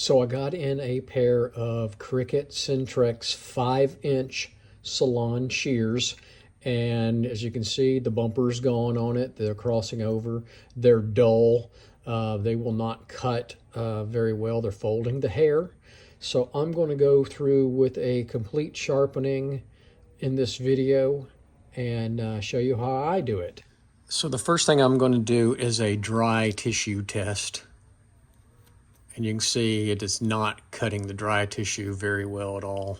So I got in a pair of Cricut Centrex 5-inch Salon shears, and as you can see, the bumper's gone on it. They're crossing over. They're dull. They will not cut very well. They're folding the hair. So I'm going to go through with a complete sharpening in this video and show you how I do it. So the first thing I'm going to do is a dry tissue test. And you can see it is not cutting the dry tissue very well at all.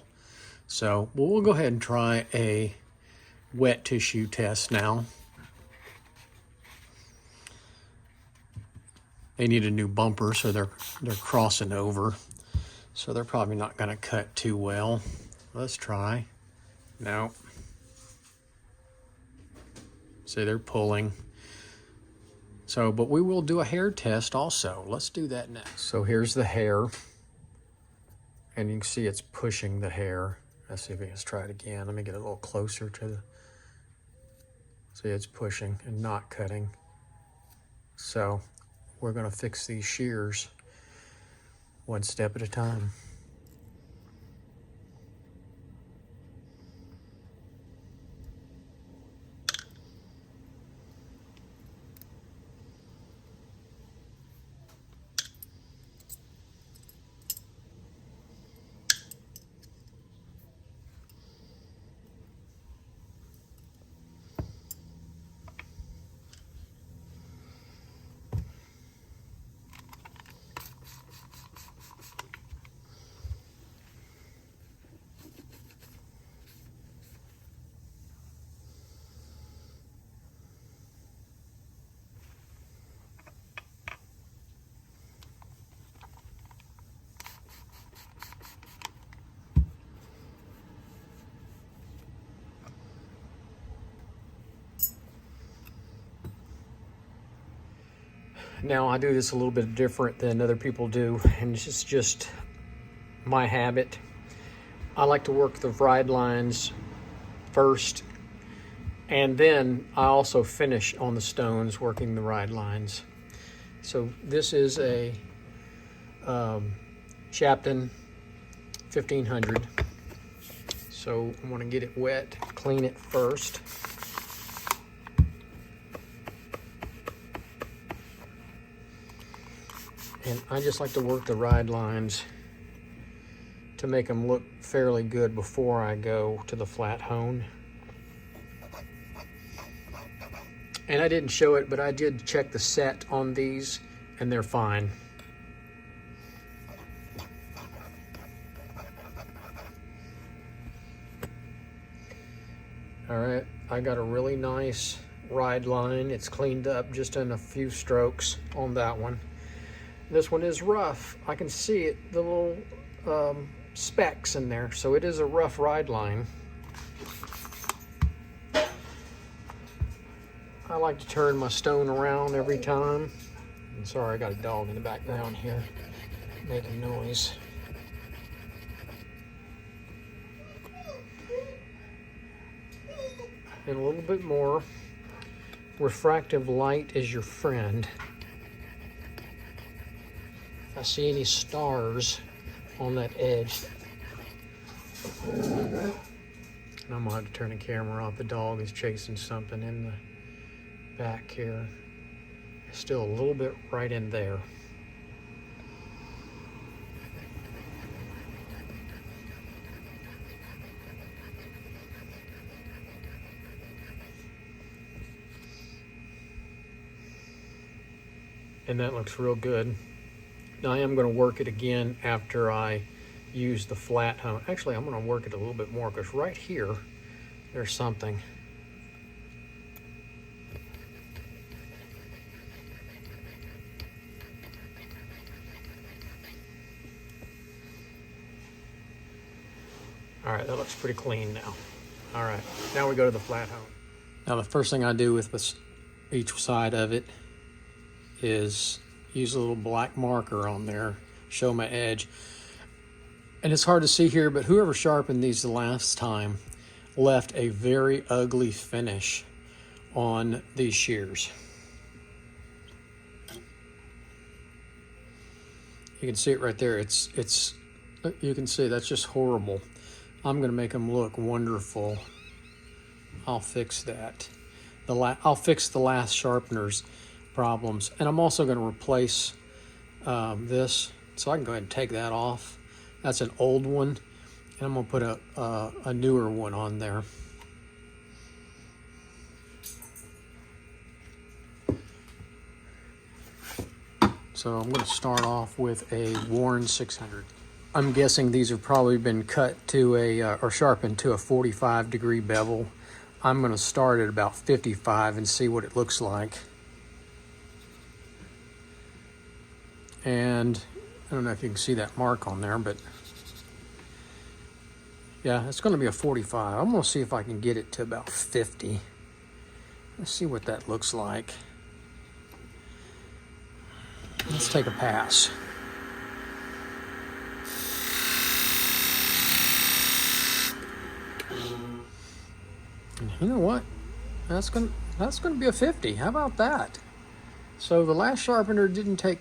So we'll go ahead and try a wet tissue test now. They need a new bumper, so they're crossing over. So they're probably not going to cut too well. Let's try. No. See, they're pulling. So, but we will do a hair test also. Let's do that next. So here's the hair. And you can see it's pushing the hair. Let's see if we can try it again. Let me get a little closer to the... See, it's pushing and not cutting. So we're going to fix these shears one step at a time. Now I do this a little bit different than other people do, and it's just my habit. I like to work the ride lines first, and then I also finish on the stones working the ride lines. So this is a Sharpen 1500. So I want to get it wet, clean it first. And I just like to work the ride lines to make them look fairly good before I go to the flat hone. And I didn't show it, but I did check the set on these, and they're fine. All right, I got a really nice ride line. It's cleaned up just in a few strokes on that one. This one is rough. I can see it, the little specks in there, so it is a rough ride line. I like to turn my stone around every time. I'm sorry, I got a dog in the background here making noise. And a little bit more. Refractive light is your friend. If I see any stars on that edge, and I'm gonna have to turn the camera off. The dog is chasing something in the back here. Still a little bit right in there. And that looks real good. Now I am going to work it again after I use the flat hone. Actually, I'm going to work it a little bit more because right here, there's something. All right, that looks pretty clean now. All right, now we go to the flat hone. Now the first thing I do with this, each side of it is use a little black marker on there, show my edge. And it's hard to see here, but whoever sharpened these the last time left a very ugly finish on these shears. You can see it right there. You can see that's just horrible. I'm going to make them look wonderful. I'll fix that. I'll fix the last sharpener's problems. And I'm also going to replace this. So I can go ahead and take that off. That's an old one. And I'm going to put a newer one on there. So I'm going to start off with a worn 600. I'm guessing these have probably been cut to or sharpened to a 45-degree bevel. I'm going to start at about 55 and see what it looks like. And I don't know if you can see that mark on there, but yeah, it's going to be a 45. I'm going to see if I can get it to about 50. Let's see what that looks like. Let's take a pass. And you know what? That's going to be a 50. How about that? So the last sharpener didn't take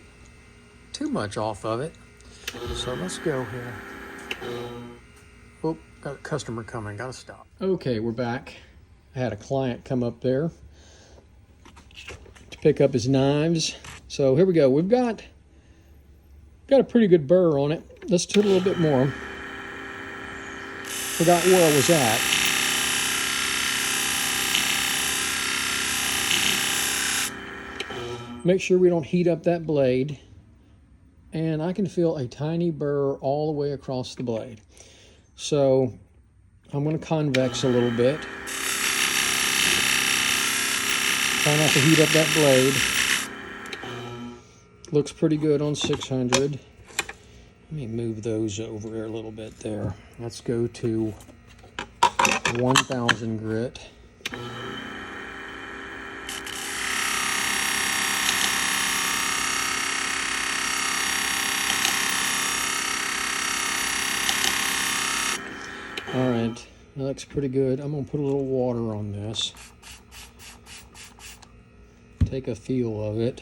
too much off of it. So let's go here. Oh, got a customer coming. Got to stop. Okay, we're back. I had a client come up there to pick up his knives. So here we go. We've got a pretty good burr on it. Let's do a little bit more. Forgot where I was at. Make sure we don't heat up that blade. And I can feel a tiny burr all the way across the blade. So I'm going to convex a little bit. Try not to heat up that blade. Looks pretty good on 600. Let me move those over here a little bit there. Let's go to 1000 grit. All right, that looks pretty good. I'm gonna put a little water on this. Take a feel of it.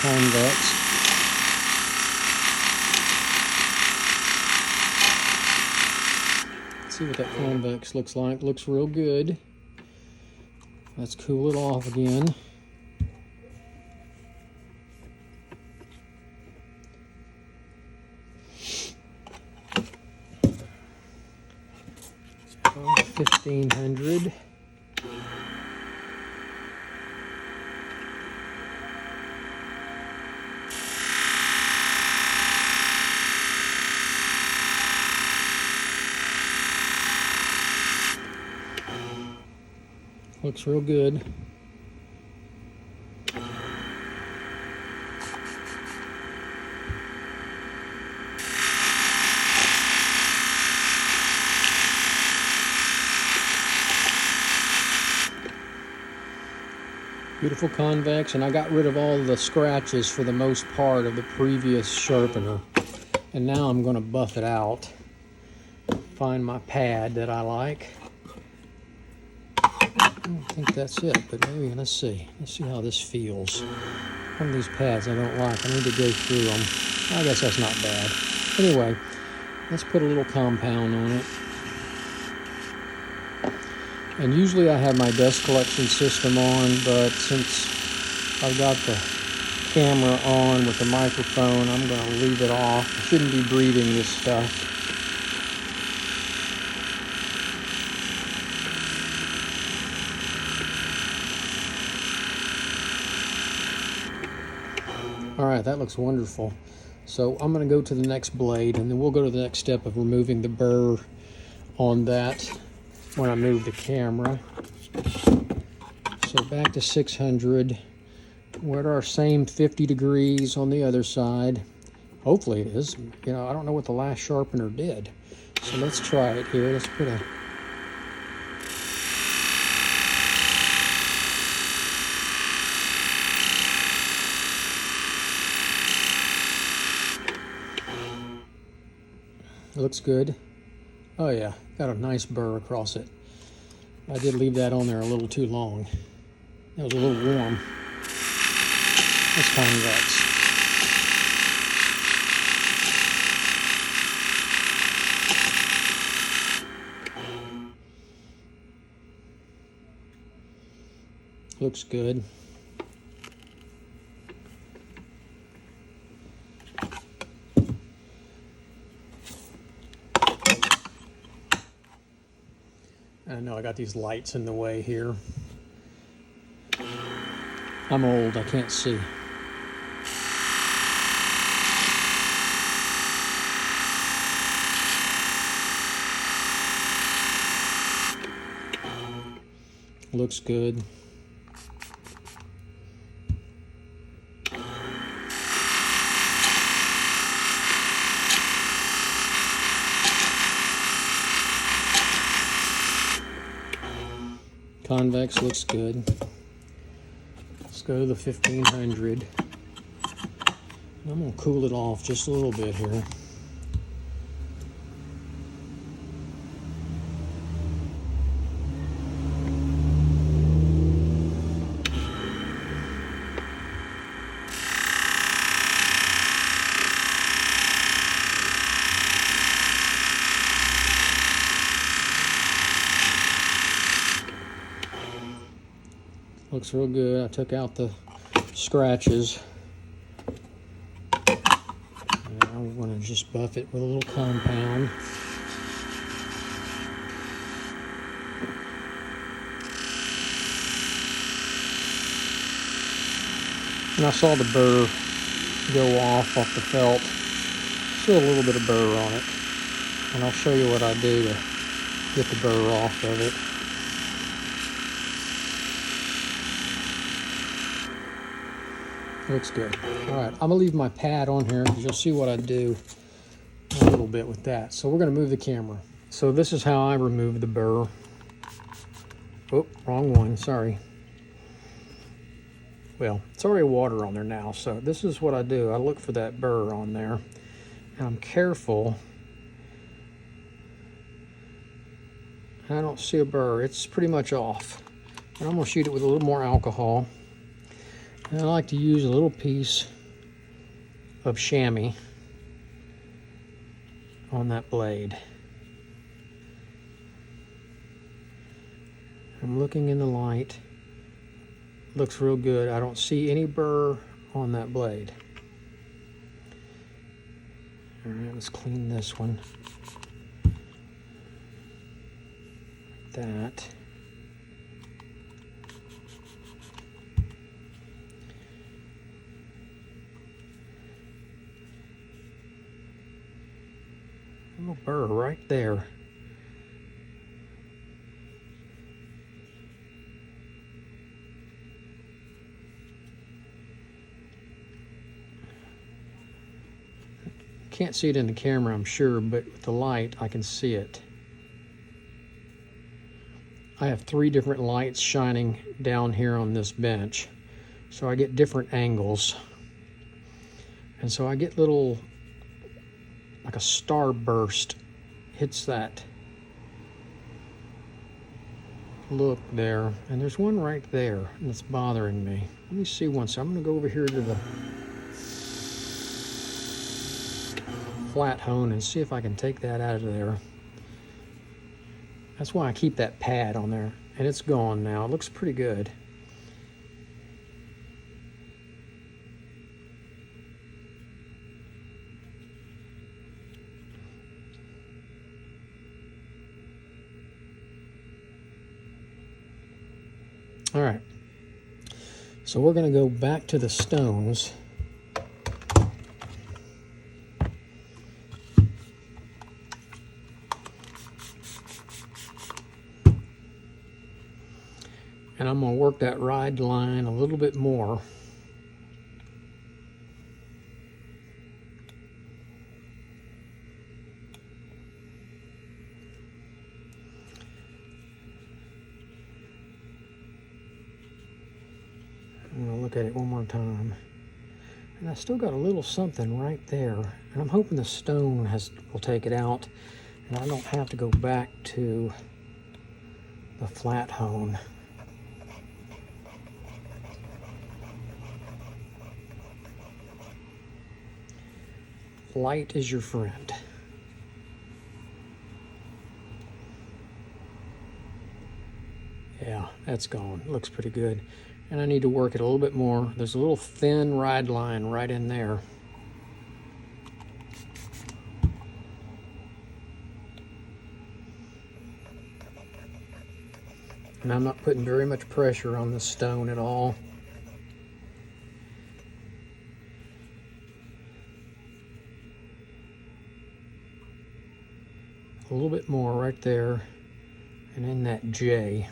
Convex. Let's see what that convex looks like. Looks real good. Let's cool it off again. So 1500. Looks real good. Beautiful convex, and I got rid of all the scratches for the most part of the previous sharpener. And now I'm going to buff it out. Find my pad that I like. I don't think that's it, but maybe let's see. Let's see how this feels. One of these pads I don't like. I need to go through them. I guess that's not bad. Anyway, let's put a little compound on it. And usually I have my dust collection system on, but since I've got the camera on with the microphone, I'm going to leave it off. I shouldn't be breathing this stuff. All right, that looks wonderful. So I'm going to go to the next blade, and then we'll go to the next step of removing the burr on that when I move the camera. So back to 600. We're at our same 50 degrees on the other side. Hopefully it is. You know, I don't know what the last sharpener did. So let's try it here. Let's put a... It looks good. Oh yeah, got a nice burr across it. I did leave that on there a little too long. That was a little warm. That's convex. Looks good. I know I got these lights in the way here. I'm old, I can't see. Looks good. Convex looks good. Let's go to the 1500. I'm going to cool it off just a little bit here. Looks real good. I took out the scratches. And I'm going to just buff it with a little compound. And I saw the burr go off the felt. Still a little bit of burr on it. And I'll show you what I do to get the burr off of it. Looks good. All right, I'm gonna leave my pad on here because you'll see what I do a little bit with that. So we're gonna move the camera. So this is how I remove the burr. Oh, wrong one, sorry. Well, it's already water on there now, so this is what I do. I look for that burr on there, and I'm careful. I don't see a burr. It's pretty much off. And I'm gonna shoot it with a little more alcohol. And I like to use a little piece of chamois on that blade. I'm looking in the light. Looks real good. I don't see any burr on that blade. All right, let's clean this one. Like that. Little burr right there. Can't see it in the camera, I'm sure, but with the light, I can see it. I have 3 different lights shining down here on this bench, so I get different angles. And so I get little, like a star burst hits that look there, and there's one right there that's bothering me. Let me see one. So I'm going to go over here to the flat hone and see if I can take that out of there. That's why I keep that pad on there, and it's gone now. It looks pretty good. All right, so we're going to go back to the stones. And I'm going to work that ride line a little bit more. I'm going to look at it one more time. And I still got a little something right there. And I'm hoping the stone will take it out, and I don't have to go back to the flat hone. Light is your friend. Yeah, that's gone. Looks pretty good. And I need to work it a little bit more. There's a little thin ride line right in there. And I'm not putting very much pressure on the stone at all. A little bit more right there, and in that J.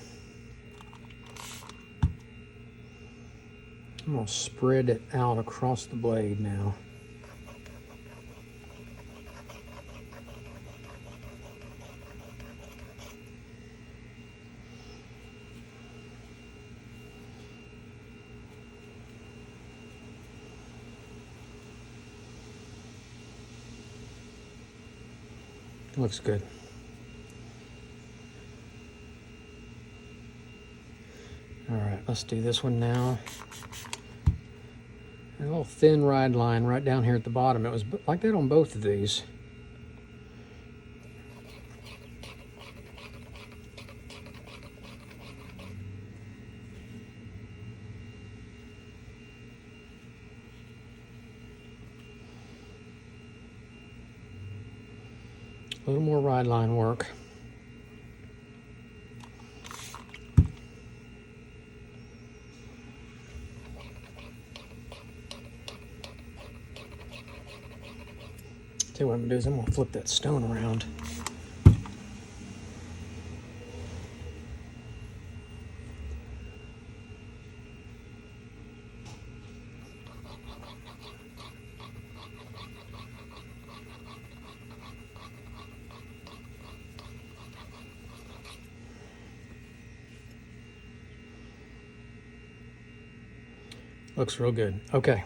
I'm going to spread it out across the blade now. Looks good. All right, let's do this one now. A little thin ride line right down here at the bottom. It was like that on both of these. A little more ride line work. Tell you what I'm gonna do is I'm gonna flip that stone around. Looks real good. Okay,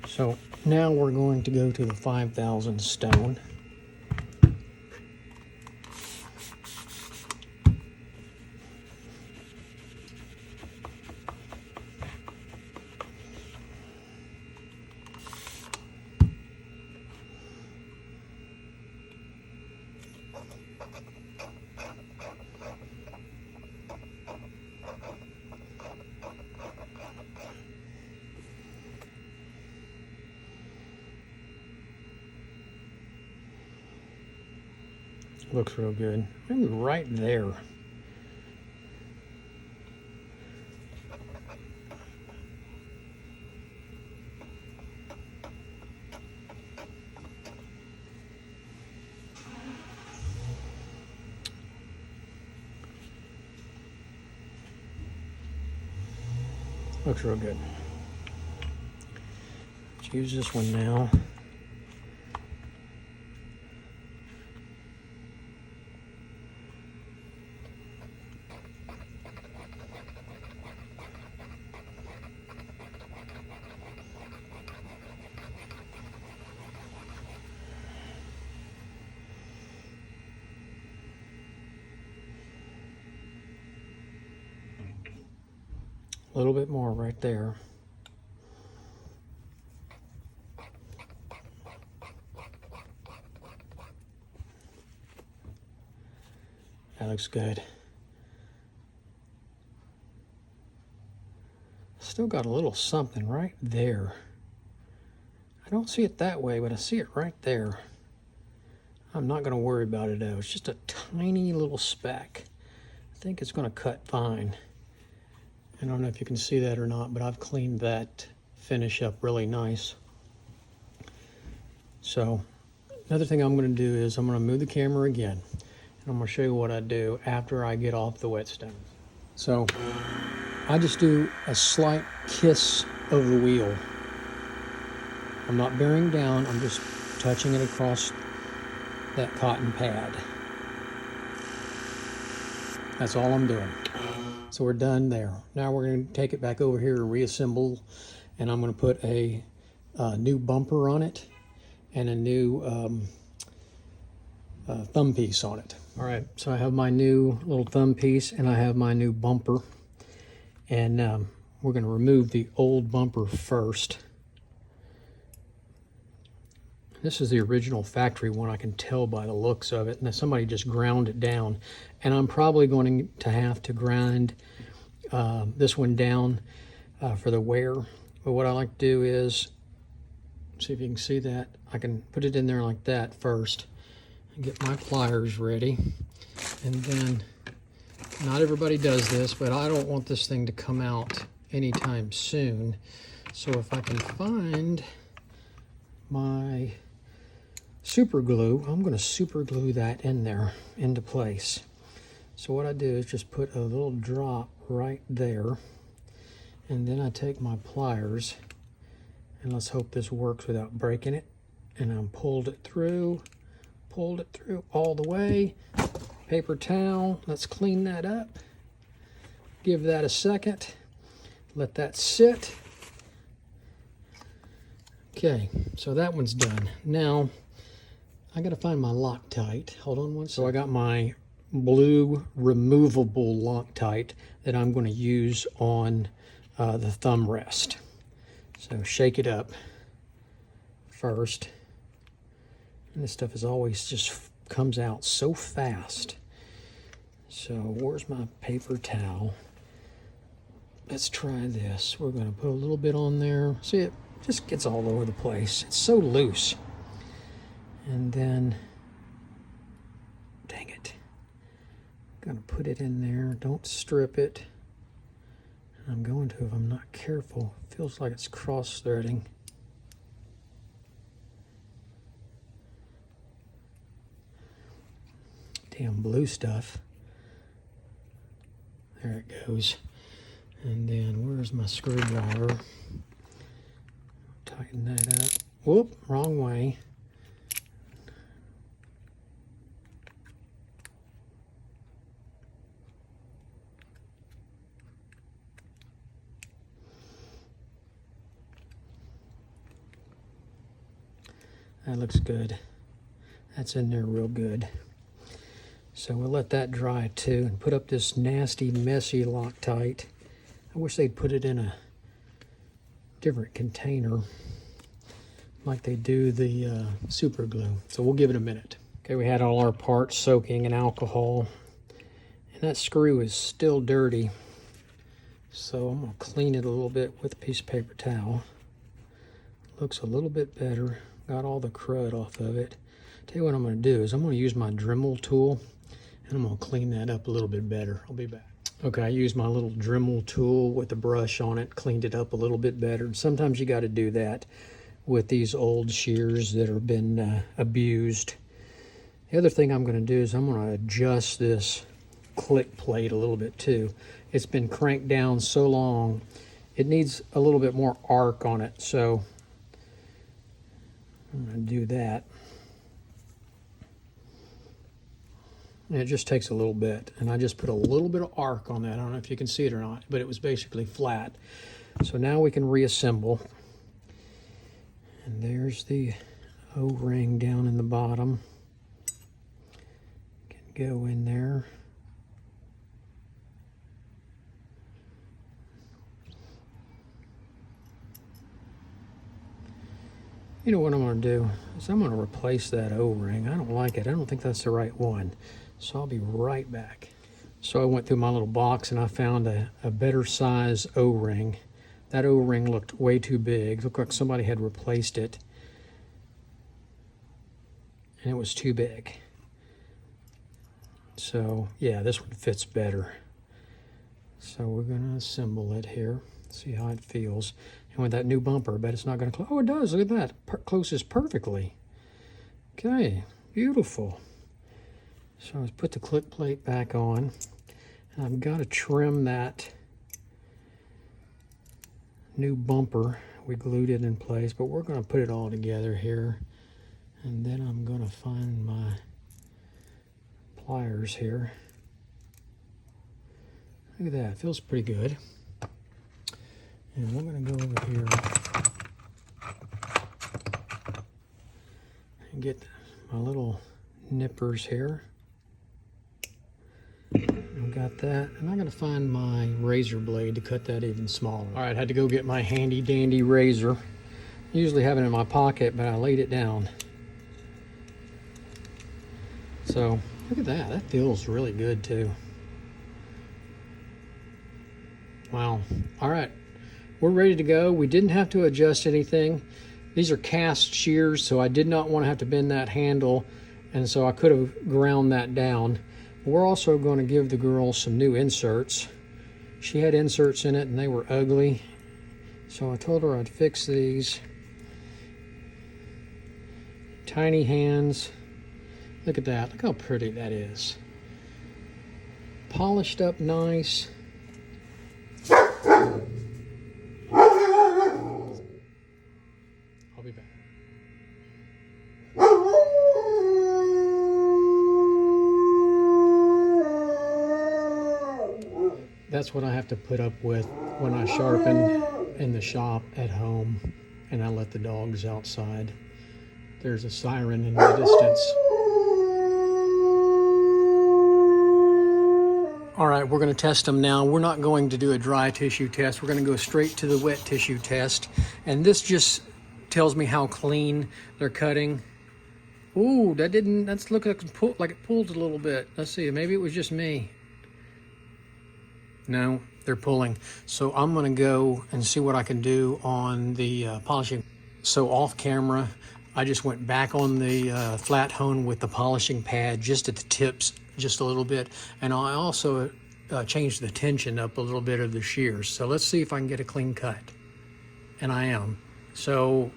so now we're going to go to the 5,000 stone. Looks real good. Maybe right there. Looks real good. Let's use this one now. A little bit more right there. That looks good. Still got a little something right there. I don't see it that way, but I see it right there. I'm not going to worry about it though. It's just a tiny little speck. I think it's going to cut fine. I don't know if you can see that or not, but I've cleaned that finish up really nice. So another thing I'm going to do is I'm going to move the camera again, and I'm going to show you what I do after I get off the whetstone. So I just do a slight kiss of the wheel. I'm not bearing down, I'm just touching it across that cotton pad. That's all I'm doing. So we're done there. Now we're going to take it back over here to reassemble, and I'm going to put a new bumper on it and a new thumb piece on it. All right, so I have my new little thumb piece and I have my new bumper. And we're going to remove the old bumper first. This is the original factory one, I can tell by the looks of it. And somebody just ground it down. And I'm probably going to have to grind this one down for the wear. But what I like to do is, see if you can see that, I can put it in there like that first. And get my pliers ready. And then, not everybody does this, but I don't want this thing to come out anytime soon. So if I can find my super glue, I'm going to super glue that in there into place. So what I do is just put a little drop right there, and then I take my pliers, and let's hope this works without breaking it, and I'm pulled it through all the way. Paper towel, let's clean that up. Give that a second. Let that sit. Okay, so that one's done. Now, I gotta find my Loctite. Hold on one second. So I got my blue removable Loctite that I'm gonna use on the thumb rest. So shake it up first. And this stuff is always just comes out so fast. So where's my paper towel? Let's try this. We're going to put a little bit on there. See, it just gets all over the place. It's so loose. And then, dang it. I'm going to put it in there. Don't strip it. I'm going to if I'm not careful. It feels like it's cross-threading. Damn blue stuff. There it goes. And then where's my screwdriver? Tighten that up. Whoop, wrong way. That looks good. That's in there real good. So we'll let that dry too and put up this nasty, messy Loctite. I wish they'd put it in a different container like they do the super glue. So we'll give it a minute. Okay, we had all our parts soaking in alcohol, and that screw is still dirty. So I'm gonna clean it a little bit with a piece of paper towel. Looks a little bit better. Got all the crud off of it. Tell you what I'm gonna do is I'm gonna use my Dremel tool, and I'm gonna clean that up a little bit better. I'll be back. Okay, I used my little Dremel tool with the brush on it, cleaned it up a little bit better. And sometimes you got to do that with these old shears that have been abused. The other thing I'm going to do is I'm going to adjust this click plate a little bit too. It's been cranked down so long, it needs a little bit more arc on it. So I'm going to do that. And it just takes a little bit, and I just put a little bit of arc on that. I don't know if you can see it or not, but it was basically flat. So now we can reassemble. And there's the O-ring down in the bottom. Can go in there. You know what I'm going to do is I'm going to replace that O-ring. I don't like it. I don't think that's the right one. So I'll be right back. So I went through my little box and I found a better size O-ring. That O-ring looked way too big. It looked like somebody had replaced it. And it was too big. So yeah, this one fits better. So we're going to assemble it here. See how it feels. And with that new bumper, I bet it's not going to close. Oh, it does. Look at that. Closes perfectly. Okay, beautiful. So let's put the clip plate back on. And I've got to trim that new bumper. We glued it in place, but we're going to put it all together here. And then I'm going to find my pliers here. Look at that. Feels pretty good. And we're going to go over here and get my little nippers here. I've got that, and I gotta find my razor blade to cut that even smaller. All right, I had to go get my handy dandy razor. Usually have it in my pocket, but I laid it down. So look at that, that feels really good too. Wow. All right, we're ready to go. We didn't have to adjust anything. These are cast shears, so I did not want to have to bend that handle, and so I could have ground that down. We're also going to give the girl some new inserts. She had inserts in it and they were ugly, so I told her I'd fix these. Tiny hands. Look at that. Look how pretty that is. Polished up nice. I'll be back. That's what I have to put up with when I sharpen in the shop at home and I let the dogs outside. There's a siren in the distance. All right, we're going to test them now. We're not going to do a dry tissue test. We're going to go straight to the wet tissue test. And this just tells me how clean they're cutting. Ooh, that's look like it pulled a little bit. Let's see, maybe it was just me. No, they're pulling. So I'm going to go and see what I can do on the polishing. So off camera, I just went back on the flat hone with the polishing pad just at the tips, just a little bit. And I also changed the tension up a little bit of the shears. So let's see if I can get a clean cut. And I am. So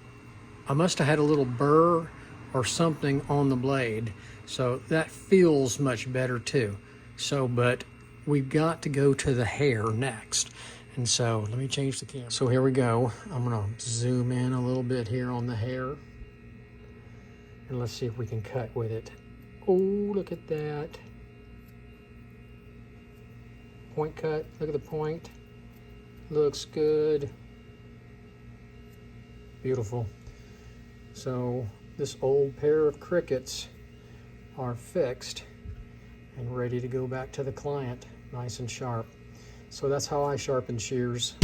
I must have had a little burr or something on the blade. So that feels much better too. So, but we've got to go to the hair next. And so let me change the camera. So here we go. I'm gonna zoom in a little bit here on the hair. And let's see if we can cut with it. Oh, look at that. Point cut, look at the point. Looks good. Beautiful. So this old pair of crickets are fixed and ready to go back to the client, nice and sharp. So that's how I sharpen shears.